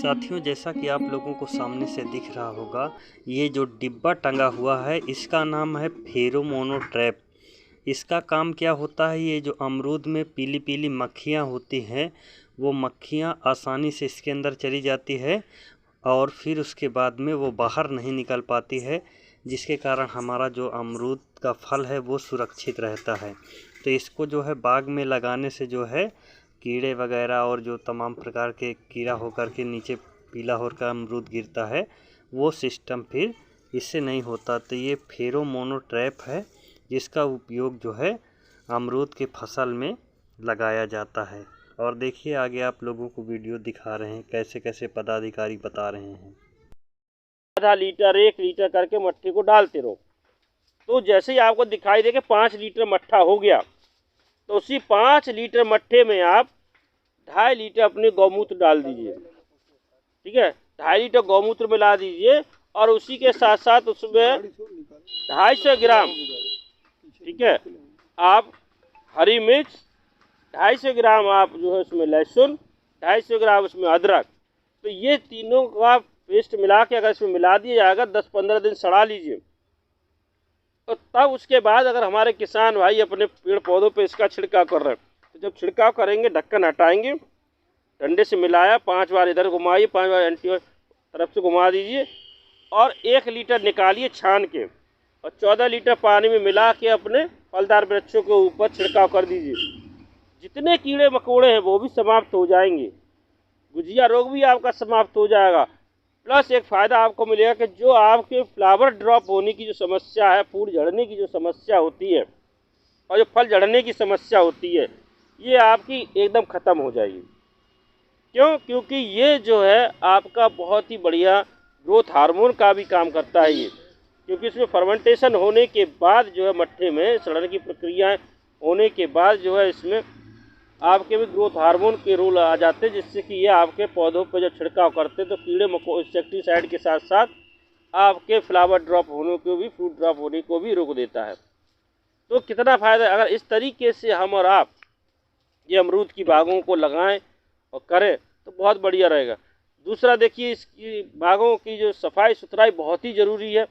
साथियों, जैसा कि आप लोगों को सामने से दिख रहा होगा, ये जो डिब्बा टंगा हुआ है इसका नाम है फेरोमोन ट्रैप। इसका काम क्या होता है, ये जो अमरूद में पीली पीली मक्खियाँ होती हैं वो मक्खियाँ आसानी से इसके अंदर चली जाती है और फिर उसके बाद में वो बाहर नहीं निकल पाती है, जिसके कारण हमारा जो अमरूद का फल है वो सुरक्षित रहता है। तो इसको जो है बाग में लगाने से जो है कीड़े वगैरह और जो तमाम प्रकार के कीड़ा होकर के नीचे पीला होकर अमरूद गिरता है वो सिस्टम फिर इससे नहीं होता। तो ये फेरोमोन ट्रैप है जिसका उपयोग जो है अमरूद के फसल में लगाया जाता है। और देखिए आगे आप लोगों को वीडियो दिखा रहे हैं कैसे कैसे पदाधिकारी बता रहे हैं। आधा लीटर 1 लीटर करके मट्ठी को डालते रहो। तो जैसे ही आपको दिखाई दे कि 5 लीटर मट्ठा हो गया तो उसी 5 लीटर मट्ठे में आप 2.5 लीटर अपने गौमूत्र डाल दीजिए। ठीक है, 2.5 लीटर गौमूत्र मिला दीजिए और उसी के साथ साथ उसमें 250 ग्राम, ठीक है, आप हरी मिर्च, 250 ग्राम आप जो है उसमें लहसुन, 250 ग्राम उसमें अदरक, तो ये तीनों का पेस्ट मिला के अगर इसमें मिला दिया जाएगा 10-15 दिन सड़ा लीजिए। तो तब उसके बाद अगर हमारे किसान भाई अपने पेड़ पौधों पे इसका छिड़काव कर रहे हैं तो जब छिड़काव करेंगे ढक्कन हटाएंगे, डंडे से मिलाया 5 बार इधर घुमाइए, 5 बार एंटी तरफ से घुमा दीजिए और 1 लीटर निकालिए छान के और 14 लीटर पानी में मिला के अपने फलदार वृक्षों के ऊपर छिड़काव कर दीजिए। जितने कीड़े मकोड़े हैं वो भी समाप्त हो जाएंगे, गुजिया रोग भी आपका समाप्त हो जाएगा। प्लस एक फ़ायदा आपको मिलेगा कि जो आपके फ्लावर ड्रॉप होने की जो समस्या है, फूल झड़ने की जो समस्या होती है और जो फल झड़ने की समस्या होती है, ये आपकी एकदम ख़त्म हो जाएगी। क्यों? क्योंकि ये जो है आपका बहुत ही बढ़िया ग्रोथ हार्मोन का भी काम करता है ये, क्योंकि इसमें फर्मेंटेशन होने के बाद जो है मट्ठे में सड़ने की प्रक्रियाएँ होने के बाद जो है इसमें आपके भी ग्रोथ हार्मोन के रोल आ जाते हैं, जिससे कि ये आपके पौधों पर जब छिड़काव करते तो कीड़े मकोड़े इंसेक्टिसाइड के साथ साथ आपके फ्लावर ड्रॉप होने को भी, फ्रूट ड्रॉप होने को भी रोक देता है। तो कितना फ़ायदा है अगर इस तरीके से हम और आप ये अमरूद की बागों को लगाएं और करें तो बहुत बढ़िया रहेगा। दूसरा देखिए, इसकी बागों की जो सफाई सुथराई बहुत ही ज़रूरी है,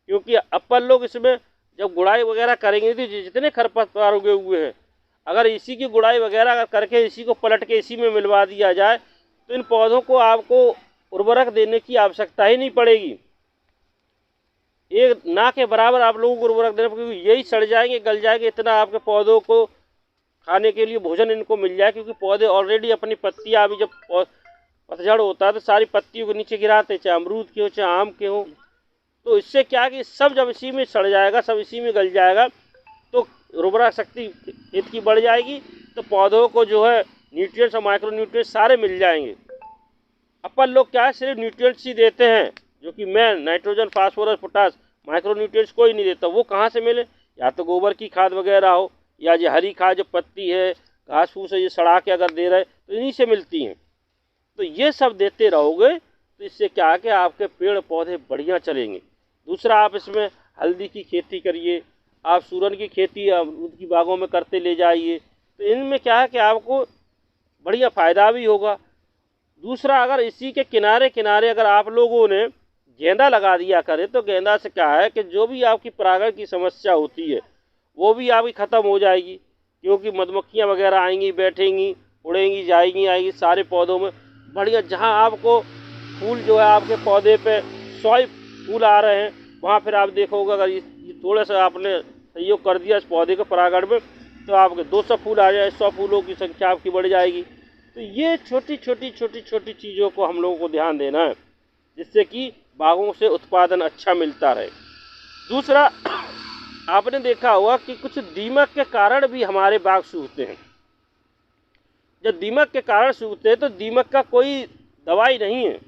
क्योंकि अपन लोग इसमें जब गुड़ाई वगैरह करेंगे तो जितने खरपतवार उगे हुए हैं अगर इसी की गुड़ाई वगैरह अगर करके इसी को पलट के इसी में मिलवा दिया जाए तो इन पौधों को आपको उर्वरक देने की आवश्यकता ही नहीं पड़ेगी। एक ना के बराबर आप लोगों को उर्वरक देना, क्योंकि यही सड़ जाएंगे, गल जाएंगे, इतना आपके पौधों को खाने के लिए भोजन इनको मिल जाए, क्योंकि पौधे ऑलरेडी अपनी पत्तियाँ अभी जब पतझड़ होता है तो सारी पत्तियों को नीचे गिराते, चाहे अमरूद के हो चाहे आम के हो। तो इससे क्या कि सब जब इसी में सड़ जाएगा, सब इसी में गल जाएगा तो उर्वरक शक्ति खेत की बढ़ जाएगी, तो पौधों को जो है न्यूट्रिएंट्स और माइक्रो न्यूट्रिएंट्स सारे मिल जाएंगे। अपन लोग क्या है सिर्फ न्यूट्रिएंट्स ही देते हैं, जो कि मैं nitrogen, phosphorus, potash, micro nutrients कोई नहीं देता। वो कहाँ से मिले? या तो गोबर की खाद वगैरह हो या ये हरी खाद जो पत्ती है, घास फूस है, ये सड़ा के अगर दे रहे तो इन्हीं से मिलती हैं। तो ये सब देते रहोगे तो इससे क्या है कि आपके पेड़ पौधे बढ़िया चलेंगे। दूसरा, आप इसमें हल्दी की खेती करिए, आप सूरन की खेती अमरूद की बागों में करते ले जाइए, तो इनमें क्या है कि आपको बढ़िया फ़ायदा भी होगा। दूसरा, अगर इसी के किनारे किनारे अगर आप लोगों ने गेंदा लगा दिया करें तो गेंदा से क्या है कि जो भी आपकी परागण की समस्या होती है वो भी आपकी ख़त्म हो जाएगी, क्योंकि मधुमक्खियाँ वगैरह आएंगी, बैठेंगी, उड़ेंगी, जाएंगी, आएंगी सारे पौधों में बढ़िया। जहाँ आपको फूल जो है आपके पौधे पे 100 फूल आ रहे हैं, वहाँ फिर आप देखोगे अगर ये थोड़ा सा आपने सहयोग कर दिया इस पौधे के परागण में तो आपके 200 फूल आ जाए, 100 फूलों की संख्या आपकी बढ़ जाएगी। तो ये छोटी छोटी चीज़ों को हम लोगों को ध्यान देना है, जिससे कि बागों से उत्पादन अच्छा मिलता रहे। दूसरा, आपने देखा होगा कि कुछ दीमक के कारण भी हमारे बाग सूखते हैं। जब दीमक के कारण सूखते हैं तो दीमक का कोई दवाई नहीं है।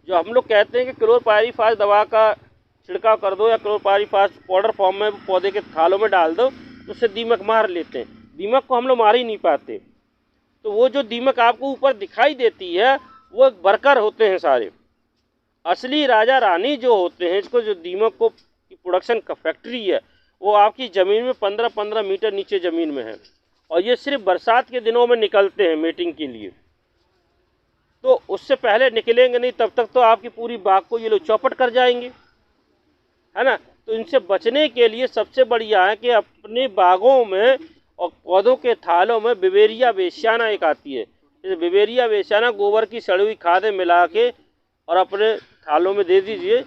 जो हम लोग कहते हैं कि क्लोरपायरीफास दवा का छिड़काव कर दो या क्लोरपायरीफास पाउडर फॉर्म में पौधे के थालों में डाल दो तो उससे दीमक मार लेते हैं। दीमक को हम लोग मार ही नहीं पाते। तो वो जो दीमक आपको ऊपर दिखाई देती है वो वर्कर होते हैं सारे। असली राजा रानी जो होते हैं, इसको जो दीमक को प्रोडक्शन का फैक्ट्री है वो आपकी ज़मीन में 15-15 मीटर नीचे ज़मीन में है और ये सिर्फ बरसात के दिनों में निकलते हैं मीटिंग के लिए। तो उससे पहले निकलेंगे नहीं, तब तक तो आपकी पूरी बाग को ये लोग चौपट कर जाएंगे, है ना। तो इनसे बचने के लिए सबसे बढ़िया है कि अपने बागों में और पौधों के थालों में बिवेरिया वेसियाना एक आती है, इस बिवेरिया वेसियाना गोबर की सड़ी हुई खादें मिला के और अपने थालों में दे दीजिए।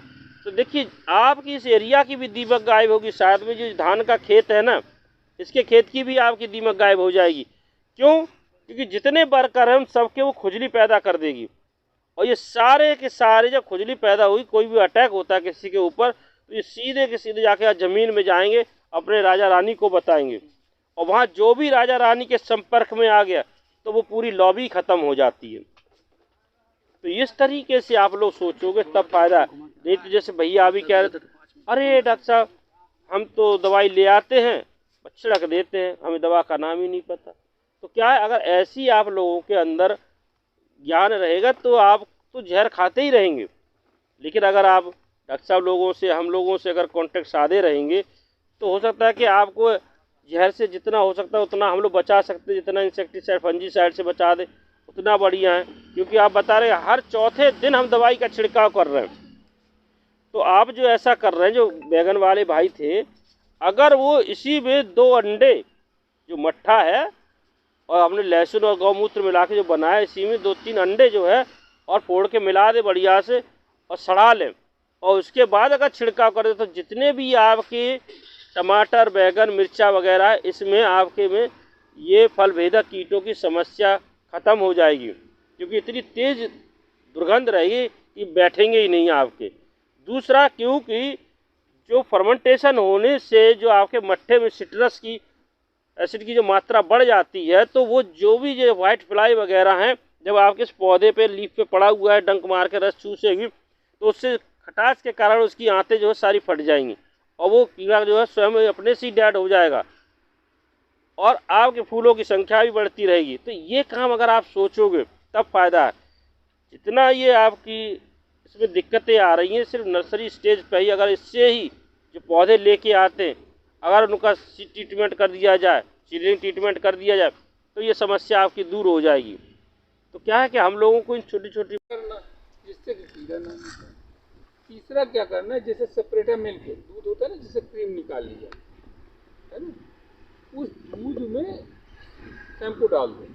तो देखिए आपकी इस एरिया की भी दीमक गायब होगी, शायद में जो धान का खेत है ना, इसके खेत की भी आपकी दीमक गायब हो जाएगी। क्यों? क्योंकि जितने वर्कर हैं उन सबके वो खुजली पैदा कर देगी, और ये सारे के सारे जब खुजली पैदा हुई, कोई भी अटैक होता है किसी के ऊपर, तो ये सीधे के सीधे जाके ज़मीन में जाएंगे, अपने राजा रानी को बताएंगे, और वहाँ जो भी राजा रानी के संपर्क में आ गया तो वो पूरी लॉबी ख़त्म हो जाती है। तो इस तरीके से आप लोग सोचोगे तब फायदा है। नहीं तो जैसे भैया अभी कह रहे थे, अरे डॉक्टर साहब हम तो दवाई ले आते हैं, छिड़क देते हैं, हमें दवा का नाम ही नहीं पता। तो क्या है, अगर ऐसी आप लोगों के अंदर ज्ञान रहेगा तो आप तो जहर खाते ही रहेंगे, लेकिन अगर आप डॉक्टर साहब लोगों से, हम लोगों से अगर कांटेक्ट साधे रहेंगे तो हो सकता है कि आपको जहर से जितना हो सकता है उतना हम लोग बचा सकते हैं, जितना इंसेक्टिसाइड फंजीसाइड से बचा दे उतना बढ़िया है। क्योंकि आप बता रहे हैं हर चौथे दिन हम दवाई का छिड़काव कर रहे हैं। तो आप जो ऐसा कर रहे हैं, जो बैगन वाले भाई थे, अगर वो इसी में 2 अंडे जो मट्ठा है और हमने लहसुन और गौमूत्र मिला के जो बनाया, इसी में 2-3 अंडे जो है और फोड़ के मिला दे बढ़िया से और सड़ा लें, और उसके बाद अगर छिड़काव कर दे तो जितने भी आपके टमाटर, बैगन, मिर्चा वगैरह है, इसमें आपके में ये फल भेदक कीटों की समस्या ख़त्म हो जाएगी। क्योंकि इतनी तेज़ दुर्गंध रहेगी कि बैठेंगे ही नहीं आपके। दूसरा, क्योंकि जो फर्मेंटेशन होने से जो आपके मट्ठे में सिट्रस की एसिड की जो मात्रा बढ़ जाती है, तो वो जो भी जो वाइट फ्लाई वगैरह हैं, जब आपके इस पौधे पे लीफ पे पड़ा हुआ है, डंक मार के रस चूसेगी, तो उससे खटास के कारण उसकी आंतें जो है सारी फट जाएंगी, और वो कीड़ा जो है स्वयं अपने से ही डेड हो जाएगा, और आपके फूलों की संख्या भी बढ़ती रहेगी। तो ये काम अगर आप सोचोगे तब फ़ायदा है। जितना ये आपकी इसमें दिक्कतें आ रही हैं, सिर्फ नर्सरी स्टेज पे ही अगर इससे ही जो पौधे लेके आते हैं, अगर उनका ट्रीटमेंट कर दिया जाए, सीडलिंग ट्रीटमेंट कर दिया जाए, तो ये समस्या आपकी दूर हो जाएगी। तो क्या है कि हम लोगों को इन छोटी छोटी करना जिससे कि कीड़ा ना निकले। तीसरा क्या करना है, जैसे सेपरेटर मिल्क दूध होता है ना, जिससे क्रीम निकाल ली जाए, है ना, उस दूध में शैम्पू डाल दो,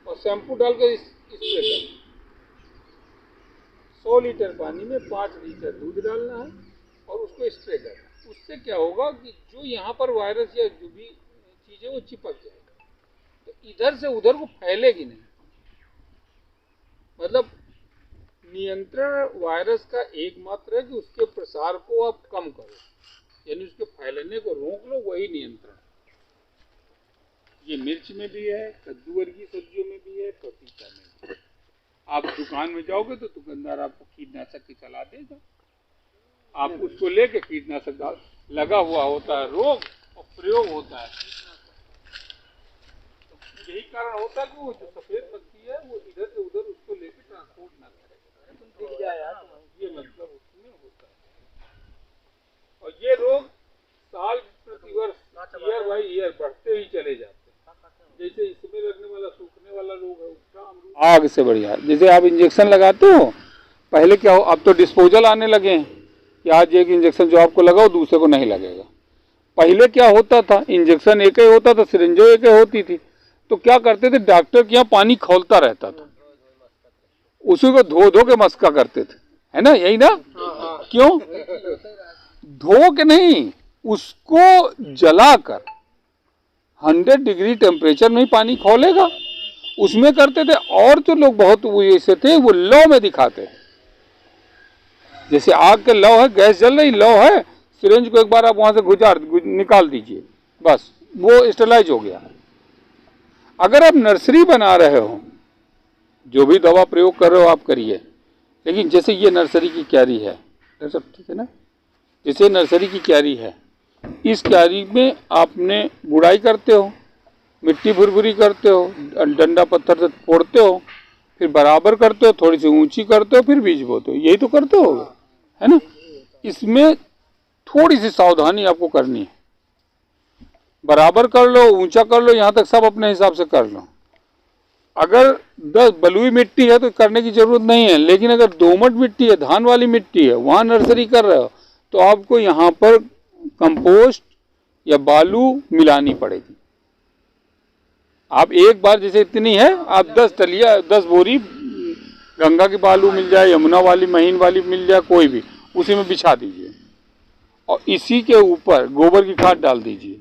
और शैम्पू डाल कर स्प्रे कर 100 लीटर पानी में 5 लीटर दूध डालना है और उसको स्प्रे करना। उससे क्या होगा कि जो यहाँ पर वायरस या जो भी चीज़ है वो चिपक जाएगा, तो इधर से उधर को फैलेगी नहीं। मतलब नियंत्रण वायरस का एकमात्र है कि उसके प्रसार को आप कम करो, यानी उसके फैलने को रोक लो, वही नियंत्रण। ये मिर्च में भी है, कद्दू वर्गीय सब्जियों में भी है, पपीता में भी है। आप दुकान में जाओगे तो दुकानदार आपको कीटनाशक की सलाह देगा, आप उसको लेके कीटनाशक लगा हुआ होता है रोग और प्रयोग होता है कीटनाशक। तो यही कारण होता है कि वो जो सफेद पत्ती है वो इधर से उधर उसको लेके ट्रांसपोर्ट ना करे, दिख जाए यार, ये मतलब उसमें होता है। और ये रोग साल प्रतिवर्ष ईयर बाई ईयर बढ़ते ही चले जाते हैं। जैसे इसमें लगने वाला सूखने वाला रोग है उसका आग से बढ़िया। जैसे आप इंजेक्शन लगाते हो, पहले क्या हो, अब तो डिस्पोजल आने लगे हैं कि आज एक इंजेक्शन जो आपको लगा वो दूसरे को नहीं लगेगा। पहले क्या होता था, इंजेक्शन एक ही होता था, सिरिंजो एक ही होती थी, तो क्या करते थे, डॉक्टर के यहाँ पानी खौलता रहता था, उसी को धो धो के मस्का करते थे, है ना, यही ना। क्यों धो के नहीं, उसको जलाकर 100 डिग्री टेम्परेचर में ही पानी खौलेगा, उसमें करते थे। और जो लोग बहुत ऐसे थे वो लौ में दिखाते थे, जैसे आग के लौ है, गैस जल रही, लौ है, सिरिंज को एक बार आप वहां से निकाल दीजिए, बस वो स्टेलाइज हो गया। अगर आप नर्सरी बना रहे हो, जो भी दवा प्रयोग कर रहे हो आप करिए, लेकिन जैसे ये नर्सरी की क्यारी है, सब ठीक है ना, जैसे नर्सरी की क्यारी है, इस क्यारी में आपने गुड़ाई करते हो, मिट्टी भुरभुरी करते हो, डंडा पत्थर से फोड़ते हो, फिर बराबर करते हो, थोड़ी सी ऊंची करते हो, फिर बीज बोते हो, यही तो करते हो, है ना। इसमें थोड़ी सी सावधानी आपको करनी है, बराबर कर लो, ऊंचा कर लो, यहाँ तक सब अपने हिसाब से कर लो। अगर 10 बलुई मिट्टी है तो करने की जरूरत नहीं है, लेकिन अगर दोमट मिट्टी है, धान वाली मिट्टी है, वहाँ नर्सरी कर रहे हो तो आपको यहाँ पर कंपोस्ट या बालू मिलानी पड़ेगी। आप एक बार जैसे इतनी है, आप 10 बोरी गंगा की बालू मिल जाए, यमुना वाली, महीन वाली मिल जाए, कोई भी, उसी में बिछा दीजिए और इसी के ऊपर गोबर की खाद डाल दीजिए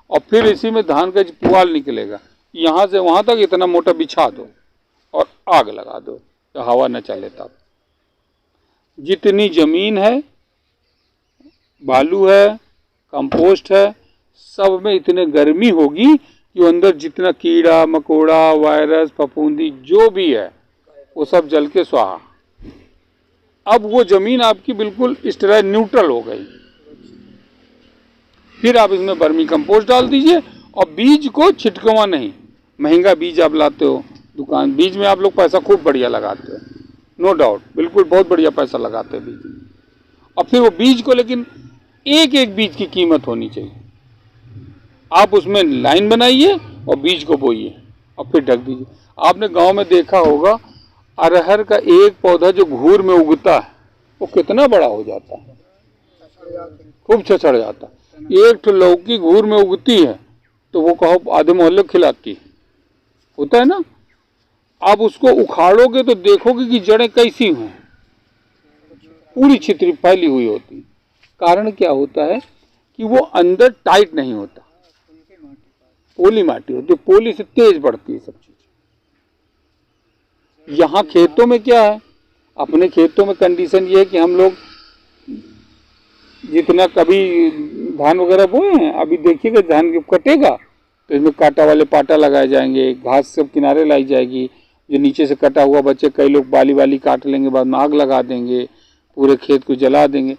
और फिर इसी में धान का पुआल निकलेगा, यहाँ से वहाँ तक इतना मोटा बिछा दो और आग लगा दो तो हवा न चले। तब जितनी ज़मीन है, बालू है, कंपोस्ट है, सब में इतने गर्मी होगी कि अंदर जितना कीड़ा मकोड़ा, वायरस, फफूंदी जो भी है वो सब जल के स्वाहा। अब वो ज़मीन आपकी बिल्कुल स्टेराइल न्यूट्रल हो गई। फिर आप इसमें वर्मी कंपोस्ट डाल दीजिए और बीज को छिटकवा नहीं। महंगा बीज आप लाते हो दुकान, बीज में आप लोग पैसा खूब बढ़िया लगाते हो, नो डाउट, बिल्कुल बहुत बढ़िया पैसा लगाते हैं बीज में। और फिर वो बीज को, लेकिन एक एक बीज की कीमत होनी चाहिए। आप उसमें लाइन बनाइए और बीज को बोइए और फिर ढक दीजिए। आपने गांव में देखा होगा, अरहर का एक पौधा जो घूर में उगता है वो कितना बड़ा हो जाता है, खूब छछड़ जाता है। एक तो लौकी घूर में उगती है तो वो कहो आधे मोहल्ले खिलाती है, होता है ना। आप उसको उखाड़ोगे तो देखोगे कि जड़ें कैसी हैं, पूरी छितरी फैली हुई होती। कारण क्या होता है कि वो अंदर टाइट नहीं होता, पोली माटी होती है, पोली से तेज बढ़ती है सब चीज। यहाँ खेतों में क्या है, अपने खेतों में कंडीशन ये है कि हम लोग जितना कभी धान वगैरह बोए हैं, अभी देखिएगा धान कटेगा तो इसमें कांटा वाले पाटा लगाए जाएंगे, घास सब किनारे लाई जाएगी, जो नीचे से कटा हुआ बचे कई लोग बाली वाली काट लेंगे, बाद में आग लगा देंगे, पूरे खेत को जला देंगे।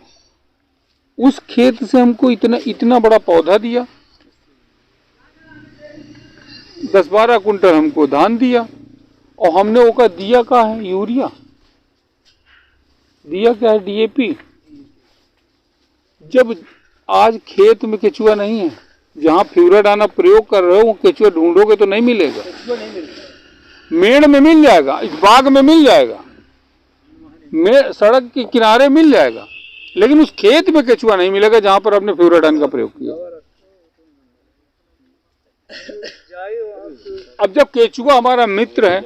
उस खेत से हमको इतना बड़ा पौधा दिया, 10-12 कुंटल हमको धान दिया और हमने वो का दिया क्या है, यूरिया दिया, क्या है, DAP। जब आज खेत में केचुआ नहीं है, जहाँ फ्यूराडाना प्रयोग कर रहे हो वो केचुआ ढूंढोगे तो नहीं मिलेगा। मेड़ में मिल जाएगा, इस बाग में मिल जाएगा, सड़क के किनारे मिल जाएगा, लेकिन उस खेत में केचुआ नहीं मिलेगा जहां पर आपने फ्यूराडान का प्रयोग किया। अब जब केचुआ हमारा मित्र है,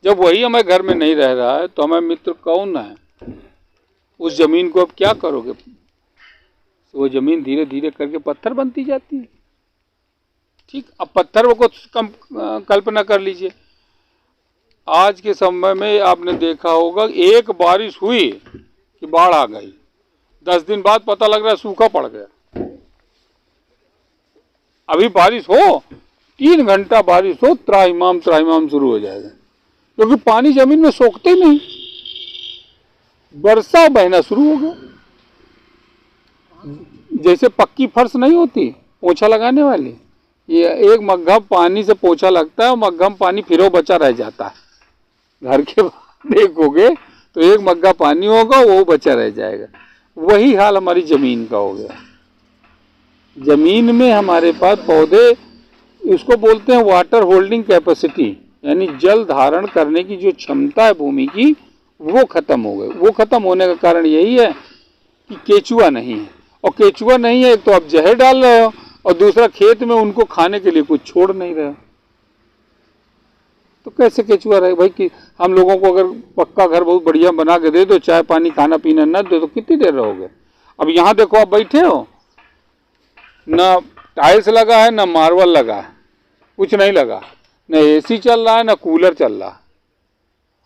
जब वही हमारे घर में नहीं रह रहा है तो हमारा मित्र कौन है? उस जमीन को अब क्या करोगे? वो जमीन धीरे धीरे करके पत्थर बनती जाती है। ठीक, अब पत्थर को कम कल्पना कर लीजिए। आज के समय में आपने देखा होगा, एक बारिश हुई कि बाढ़ आ गई, 10 दिन बाद पता लग रहा है सूखा पड़ गया। अभी बारिश हो, 3 घंटा बारिश हो, त्राहिमाम शुरू हो जाएगा, क्योंकि पानी जमीन में सोखते नहीं, बरसा बहना शुरू हो गया। जैसे पक्की फर्श नहीं होती पोछा लगाने वाली, ये एक मग्घा पानी से पोछा लगता है, मग्घा में पानी फिरो बचा रह जाता है। घर के बाहर देखोगे तो एक मग्घा पानी होगा, वो बचा रह जाएगा। वही हाल हमारी जमीन का हो गया। जमीन में हमारे पास पौधे, उसको बोलते हैं वाटर होल्डिंग कैपेसिटी, यानी जल धारण करने की जो क्षमता है भूमि की, वो खत्म हो गई। वो खत्म होने का कारण यही है कि केचुआ नहीं है, और केचुआ नहीं है, एक तो आप जहर डाल रहे हो और दूसरा खेत में उनको खाने के लिए कुछ छोड़ नहीं रहे हो। तो कैसे केचुआ रहे भाई? कि हम लोगों को अगर पक्का घर बहुत बढ़िया बना के दे दो, चाय पानी खाना पीना न दे तो कितनी देर रहोगे? अब यहाँ देखो, आप बैठे हो, ना टाइल्स लगा है, ना मार्बल लगा है, कुछ नहीं लगा, न AC चल रहा है, ना कूलर चल रहा है,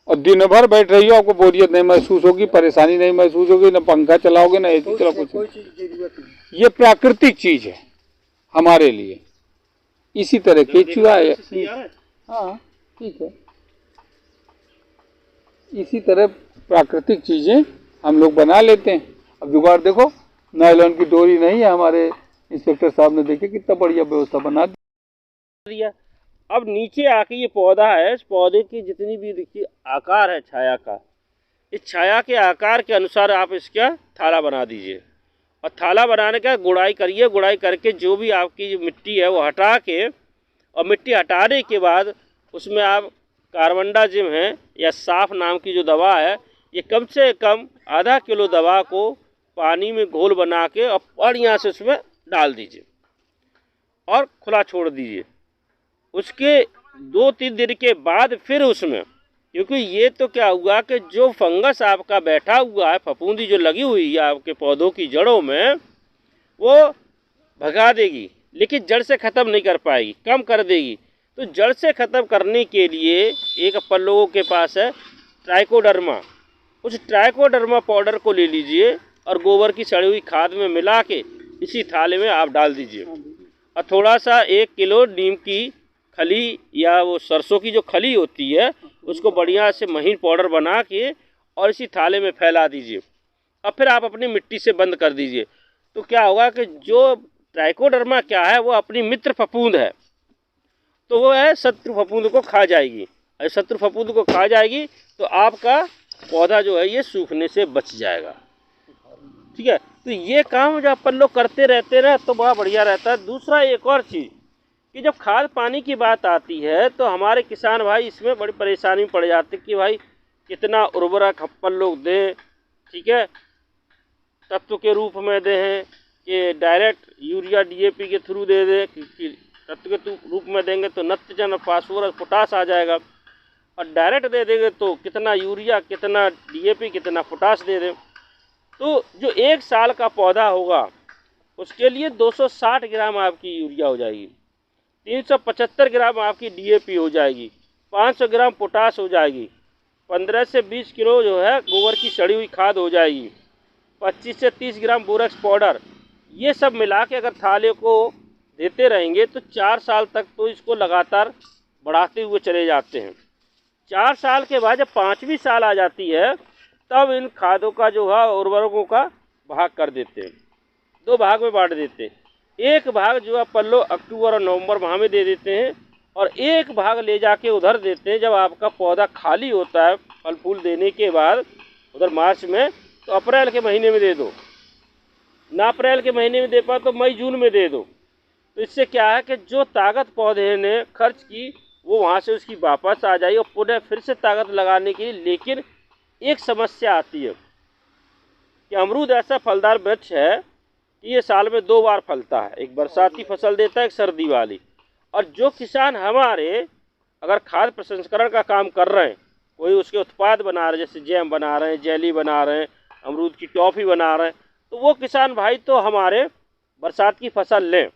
और दिन भर बैठ रही हो, आपको बोरियत नहीं महसूस होगी, परेशानी नहीं महसूस होगी, ना पंखा चलाओगे ना AC चलाओ, कुछ। ये प्राकृतिक चीज है हमारे लिए। इसी तरह केचुआ है। हाँ ठीक है, इसी तरह प्राकृतिक चीजें हम लोग बना लेते हैं। अब जुगाड़ देखो, नायलॉन की डोरी नहीं है, हमारे इंस्पेक्टर साहब ने देखे कितना बढ़िया व्यवस्था बना दिया। अब नीचे आके ये पौधा है, इस पौधे की जितनी भी देखिए आकार है छाया का, इस छाया के आकार के अनुसार आप इसका थाला बना दीजिए, और थाला बनाने का गुड़ाई करिए। गुड़ाई करके जो भी आपकी जो मिट्टी है वो हटा के, और मिट्टी हटाने के बाद उसमें आप कार्बनडाजिम है या साफ नाम की जो दवा है, ये कम से कम आधा किलो दवा को पानी में घोल बना के और बढ़िया से उसमें डाल दीजिए और खुला छोड़ दीजिए। उसके 2-3 दिन के बाद फिर उसमें, क्योंकि ये तो क्या हुआ कि जो फंगस आपका बैठा हुआ है, फफूंदी जो लगी हुई है आपके पौधों की जड़ों में, वो भगा देगी, लेकिन जड़ से ख़त्म नहीं कर पाएगी, कम कर देगी। तो जड़ से ख़त्म करने के लिए एक अपन लोगों के पास है ट्राइकोडर्मा। उस ट्राइकोडर्मा पाउडर को ले लीजिए और गोबर की सड़ी हुई खाद में मिला के इसी थाले में आप डाल दीजिए, और थोड़ा सा 1 किलो नीम की खली या वो सरसों की जो खली होती है उसको बढ़िया से महीन पाउडर बना के और इसी थाले में फैला दीजिए, और फिर आप अपनी मिट्टी से बंद कर दीजिए। तो क्या होगा कि जो ट्राइकोडर्मा क्या है, वो अपनी मित्र फफूंद है, तो वो है शत्रु फफूंद को खा जाएगी। और शत्रु फफूंद को खा जाएगी तो आपका पौधा जो है ये सूखने से बच जाएगा। ठीक है, तो ये काम जब अपन लोग करते रहते ना तो बड़ा बढ़िया रहता है। दूसरा एक और चीज़ कि जब खाद पानी की बात आती है तो हमारे किसान भाई इसमें बड़ी परेशानी में पड़ जाते कि भाई कितना उर्वरक अपन लोग दें, ठीक है, तत्व के रूप में दें कि डायरेक्ट यूरिया DAP के थ्रू दे दें, कि तत्व के रूप में देंगे तो नाइट्रोजन और फास्फोरस पोटास आ जाएगा, और डायरेक्ट दे देंगे तो कितना यूरिया कितना DAP कितना पोटास दे दें। तो जो 1 साल का पौधा होगा उसके लिए 260 ग्राम आपकी यूरिया हो जाएगी, 375 ग्राम आपकी DAP हो जाएगी, 500 ग्राम पोटास हो जाएगी, 15 से 20 किलो जो है गोबर की सड़ी हुई खाद हो जाएगी, 25 से 30 ग्राम बोरेक्स पाउडर। ये सब मिला के अगर थाले को देते रहेंगे तो 4 साल तक तो इसको लगातार बढ़ाते हुए चले जाते हैं। 4 साल के बाद जब 5वीं साल आ जाती है तब इन खादों का जो है उर्वरकों का भाग कर देते हैं, 2 भाग में बांट देते हैं। एक भाग जो है अपन लोग अक्टूबर और नवंबर माह में दे देते हैं, और एक भाग ले जाके उधर देते हैं जब आपका पौधा खाली होता है फल फूल देने के बाद, उधर मार्च में, तो अप्रैल के महीने में दे दो। ना अप्रैल के महीने में दे पाओ तो मई जून में दे दो। तो इससे क्या है कि जो ताकत पौधे ने खर्च की वो वहाँ से उसकी वापस आ जाएगी और पुनः फिर से ताकत लगाने के लिए। लेकिन एक समस्या आती है कि अमरूद ऐसा फलदार वृक्ष है कि ये साल में 2 बार फलता है, एक बरसाती फसल देता है, एक सर्दी वाली। और जो किसान हमारे अगर खाद्य प्रसंस्करण का काम कर रहे हैं, कोई उसके उत्पाद बना रहे हैं, जैसे जैम बना रहे हैं, जेली बना रहे हैं, अमरूद की टॉफ़ी बना रहे हैं, तो वो किसान भाई तो हमारे बरसात की फसल लें।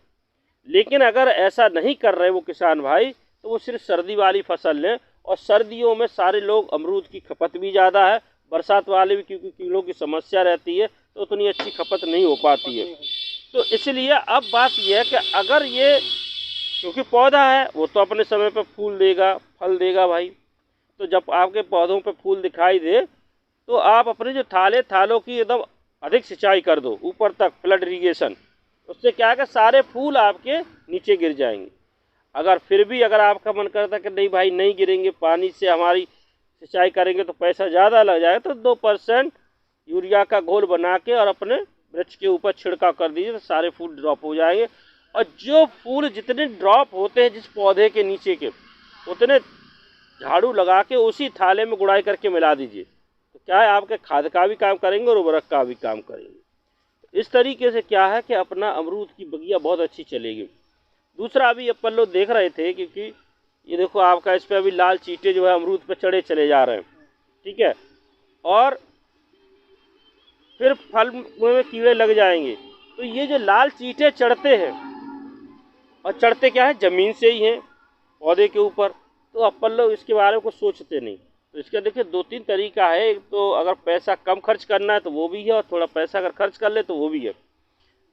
लेकिन अगर ऐसा नहीं कर रहे वो किसान भाई तो वो सिर्फ सर्दी वाली फसल लें, और सर्दियों में सारे लोग अमरूद की खपत भी ज़्यादा है, बरसात वाले भी क्योंकि कीड़ों की समस्या रहती है तो उतनी अच्छी खपत नहीं हो पाती है। तो इसलिए अब बात यह है कि अगर ये, क्योंकि पौधा है वो तो अपने समय पर फूल देगा फल देगा भाई, तो जब आपके पौधों पे फूल दिखाई दे तो आप अपने जो थालों की एकदम अधिक सिंचाई कर दो, ऊपर तक फ्लड इरीगेशन। उससे क्या है कि सारे फूल आपके नीचे गिर जाएंगे। अगर फिर भी अगर आपका मन करता कि नहीं भाई नहीं गिरेंगे, पानी से हमारी सिंचाई करेंगे तो पैसा ज़्यादा लग जाएगा, तो 2% यूरिया का घोल बना के और अपने वृक्ष के ऊपर छिड़काव कर दीजिए, तो सारे फूल ड्रॉप हो जाएंगे। और जो फूल जितने ड्रॉप होते हैं जिस पौधे के नीचे के, उतने झाड़ू लगा के उसी थाले में गुड़ाई करके मिला दीजिए, तो क्या है आपके खाद का भी काम करेंगे और उर्वरक का भी काम करेंगे। इस तरीके से क्या है कि अपना अमरूद की बगिया बहुत अच्छी चलेगी। दूसरा अभी अपन लोग देख रहे थे, क्योंकि ये देखो आपका इस पर अभी लाल चींटे जो है अमरूद पे चढ़े चले जा रहे हैं, ठीक है, और फिर फल में कीड़े लग जाएंगे। तो ये जो लाल चींटे चढ़ते हैं, और चढ़ते क्या है ज़मीन से ही हैं पौधे के ऊपर, तो अपन लोग इसके बारे में कुछ सोचते नहीं। तो इसका देखिए 2-3 तरीका है। एक तो अगर पैसा कम खर्च करना है तो वो भी है, और थोड़ा पैसा अगर खर्च कर ले तो वो भी है।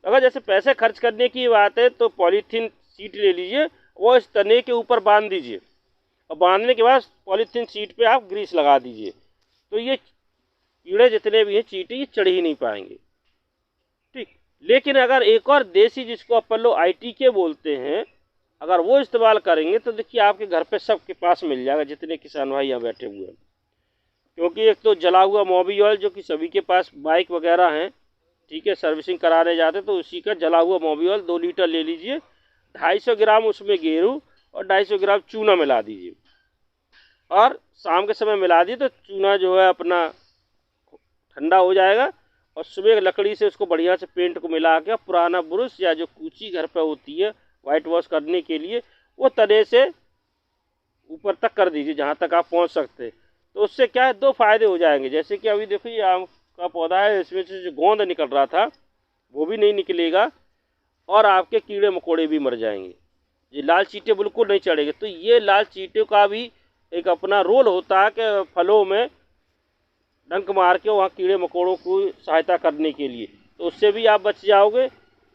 अगर जैसे पैसे खर्च करने की बात है तो पॉलीथीन शीट ले लीजिए, वो इस तने के ऊपर बांध दीजिए, और बांधने के बाद पॉलीथीन शीट पे आप ग्रीस लगा दीजिए, तो ये कीड़े जितने भी हैं चींटे ये चढ़ ही नहीं पाएंगे, ठीक। लेकिन अगर एक और देसी जिसको अपन लोग ITK बोलते हैं, अगर वो इस्तेमाल करेंगे तो देखिए आपके घर पे सबके पास मिल जाएगा, जितने किसान भाई यहाँ बैठे हुए हैं। क्योंकि एक तो जला हुआ मोबिल ऑयल जो कि सभी के पास बाइक वगैरह हैं, ठीक है, सर्विसिंग कराने जाते तो उसी का जला हुआ मोबिल ऑयल 2 लीटर ले लीजिए, 250 ग्राम उसमें गेरू और 250 ग्राम चूना मिला दीजिए, और शाम के समय मिला दी तो चूना जो है अपना ठंडा हो जाएगा। और सुबह लकड़ी से उसको बढ़िया से पेंट को मिला के पुराना ब्रश या जो कूची घर पे होती है वाइट वॉश करने के लिए, वो तने से ऊपर तक कर दीजिए जहाँ तक आप पहुँच सकते। तो उससे क्या है, दो फायदे हो जाएंगे। जैसे कि अभी देखो ये आम का पौधा है, इसमें से जो गोंद निकल रहा था वो भी नहीं निकलेगा और आपके कीड़े मकोड़े भी मर जाएंगे। ये लाल चींटे बिल्कुल नहीं चढ़ेंगे। तो ये लाल चींटे का भी एक अपना रोल होता है कि फलों में डंक मार के वहाँ कीड़े मकोड़ों को सहायता करने के लिए, तो उससे भी आप बच जाओगे।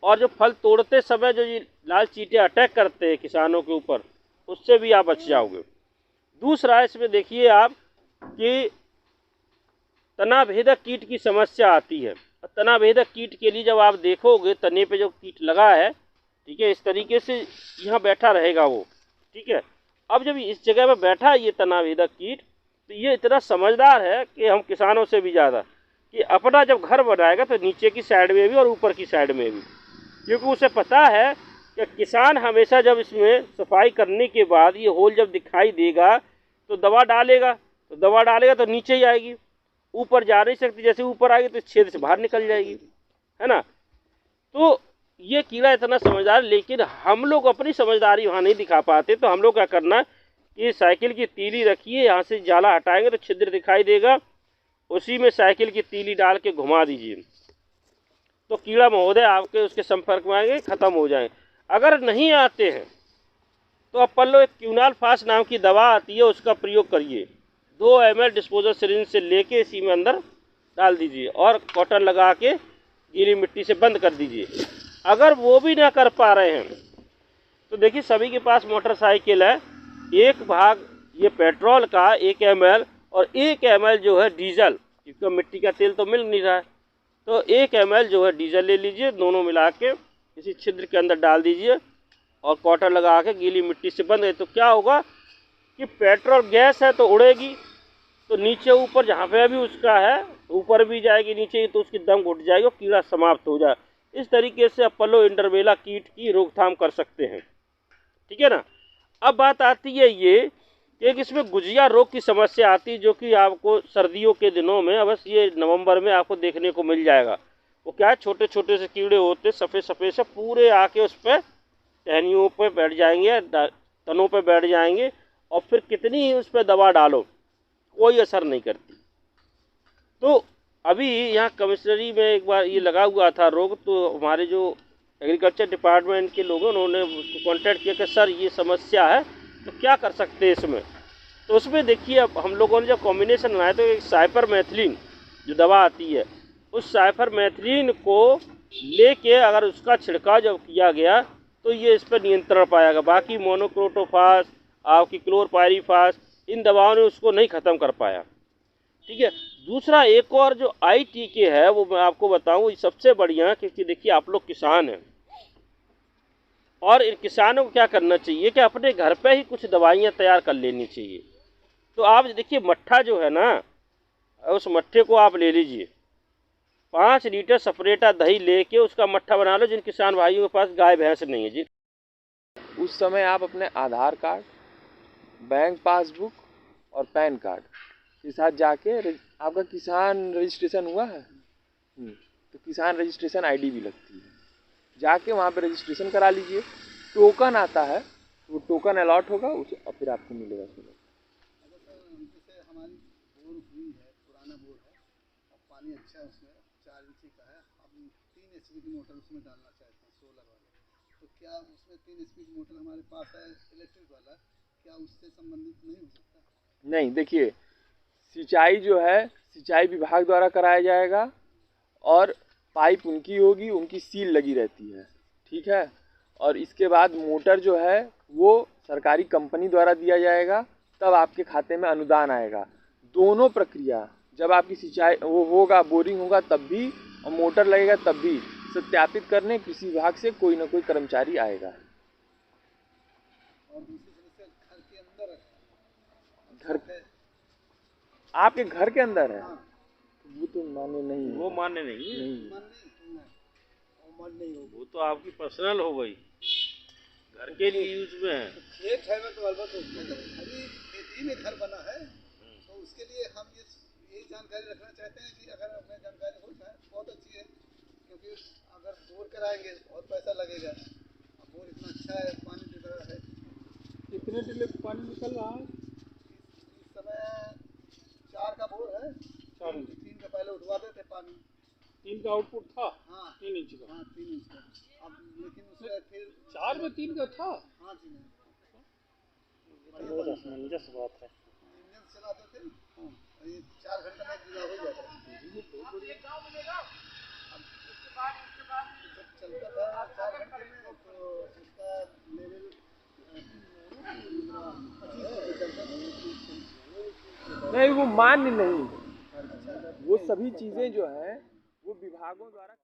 और जो फल तोड़ते समय जो ये लाल चींटे अटैक करते हैं किसानों के ऊपर, उससे भी आप बच जाओगे। दूसरा इसमें देखिए आप कि तना भेदक कीट की समस्या आती है। तना भेदक कीट के लिए जब आप देखोगे तने पे जो कीट लगा है, ठीक है, इस तरीके से यहाँ बैठा रहेगा वो, ठीक है। अब जब इस जगह पे बैठा है ये तना भेदक कीट, तो ये इतना समझदार है कि हम किसानों से भी ज़्यादा, कि अपना जब घर बनाएगा तो नीचे की साइड में भी और ऊपर की साइड में भी, क्योंकि उसे पता है कि किसान हमेशा जब इसमें सफाई करने के बाद ये होल जब दिखाई देगा तो दवा डालेगा, तो नीचे ही आएगी, ऊपर जा नहीं सकती। जैसे ऊपर आएगी तो छेद से बाहर निकल जाएगी, है ना। तो ये कीड़ा इतना समझदार, लेकिन हम लोग अपनी समझदारी वहाँ नहीं दिखा पाते। तो हम लोग क्या करना है कि साइकिल की तीली रखिए, यहाँ से जाला हटाएंगे तो छिद्र दिखाई देगा, उसी में साइकिल की तीली डाल के घुमा दीजिए, तो कीड़ा महोदय आपके उसके संपर्क में आएंगे, ख़त्म हो जाएंगे। अगर नहीं आते हैं तो आप पल्लो एक क्यूनाल फास्ट नाम की दवा आती है, उसका प्रयोग करिए। 2 ml डिस्पोजल सिरिंज से लेके इसी में अंदर डाल दीजिए और कॉटन लगा के गीली मिट्टी से बंद कर दीजिए। अगर वो भी ना कर पा रहे हैं तो देखिए सभी के पास मोटरसाइकिल है, एक भाग ये पेट्रोल का 1 ml और 1 ml जो है डीजल, क्योंकि मिट्टी का तेल तो मिल नहीं रहा है, तो 1 ml जो है डीजल ले लीजिए, दोनों मिला के इसी छिद्र के अंदर डाल दीजिए और कॉटन लगा के गीली मिट्टी से बंद है। तो क्या होगा कि पेट्रोल गैस है तो उड़ेगी, तो नीचे ऊपर जहाँ पे अभी उसका है ऊपर भी जाएगी, नीचे तो उसकी दम घुट जाएगी और कीड़ा समाप्त हो जाए। इस तरीके से अपोलो इंटरबेला कीट की रोकथाम कर सकते हैं, ठीक है ना। अब बात आती है ये कि एक इसमें गुजिया रोग की समस्या आती है, जो कि आपको सर्दियों के दिनों में, अवश्य ये नवंबर में आपको देखने को मिल जाएगा। वो क्या है, छोटे छोटे से कीड़े होते सफ़ेद सफ़ेद से, पूरे आके उस पर टहनियों पर बैठ जाएंगे, तनों पर बैठ जाएंगे, और फिर कितनी ही उस पर दवा डालो कोई असर नहीं करती। तो अभी यहाँ कमिश्नरी में एक बार ये लगा हुआ था रोग, तो हमारे जो एग्रीकल्चर डिपार्टमेंट के लोगों उन्होंने उसको कॉन्टैक्ट किया कि सर ये समस्या है तो क्या कर सकते हैं इसमें। तो उसमें देखिए अब हम लोगों ने जब कॉम्बिनेशन बनाया तो एक साइपरमेथ्रिन जो दवा आती है, उस साइपरमेथ्रिन को लेके अगर उसका छिड़काव जब किया गया तो ये इस पर नियंत्रण पाएगा। बाकी मोनोक्रोटोफास, आपकी क्लोरपायरीफास, इन दवाओं ने उसको नहीं ख़त्म कर पाया, ठीक है। दूसरा एक और जो आई टीके है वो मैं आपको बताऊं सबसे बढ़िया, क्योंकि देखिए आप लोग किसान हैं और इन किसानों को क्या करना चाहिए कि अपने घर पे ही कुछ दवाइयाँ तैयार कर लेनी चाहिए। तो आप देखिए मट्ठा जो है ना, उस मट्ठे को आप ले लीजिए, 5 लीटर सपरेटा दही लेके उसका मट्ठा बना लो। जिन किसान भाइयों के पास गाय भैंस नहीं है जी, उस समय आप अपने आधार कार्ड, बैंक पासबुक और पैन कार्ड के साथ जाके आपका किसान रजिस्ट्रेशन हुआ है, तो किसान रजिस्ट्रेशन आईडी भी लगती है, जाके वहाँ पे रजिस्ट्रेशन करा लीजिए। टोकन आता है, वो टोकन अलॉट होगा उसे और फिर आपको मिलेगा। जैसे हमारी बोर हुई है, पुराना बोर है और पानी अच्छा है, उसमें 4 इंची का है, हम 3 HP की मोटर उसमें डालना चाहते हैं सोलर वाला, तो क्या उसमें 3 HP की मोटर हमारे पास है इलेक्ट्रिक वाला, क्या उससे संबंधित नहीं हो सकता? नहीं, देखिए सिंचाई जो है सिंचाई विभाग द्वारा कराया जाएगा और पाइप उनकी होगी, उनकी सील लगी रहती है, ठीक है। और इसके बाद मोटर जो है वो सरकारी कंपनी द्वारा दिया जाएगा, तब आपके खाते में अनुदान आएगा। दोनों प्रक्रिया, जब आपकी सिंचाई वो होगा, बोरिंग होगा तब भी और मोटर लगेगा तब भी, सत्यापित करने कृषि विभाग से कोई ना कोई कर्मचारी आएगा। और दूसरी समस्या घर के अंदर है, घर आपके घर के अंदर है, हाँ, वो तो मान्य नहीं है। वो मान्य नहीं है, मन नहीं होगा, वो तो आपकी पर्सनल हो गई, घर के लिए यूज में है। खेत है में तो अलबत्त होगी, तो खरी खेती फ्री में घर बना है, तो उसके लिए हम यही जानकारी रखना चाहते हैं कि अगर हमें जानकारी हो जाए बहुत अच्छी है, क्योंकि अगर बोर कराएंगे बहुत पैसा लगेगा। अब बोर इतना अच्छा है, पानी दे रहा है। कितने टिले पानी निकल रहा है? इस समय 4 का बोर है, 3 का पहले उठवाते थे पानी। 3 का आउटपुट था? हाँ 3 इंच का। हाँ 3 इंच का। अब लेकिन उसमें फिर 4 में 3 का था? हाँ जी बहुत असमंजस बात है। इंजन चलाते थे, ये 4 घंटे में पूरा हो जाता है। जब चलता था 4 घंटे में तो उसका लेवल 25 चलता था। नहीं, वो मान्य नहीं, वो सभी चीज़ें जो हैं वो विभागों द्वारा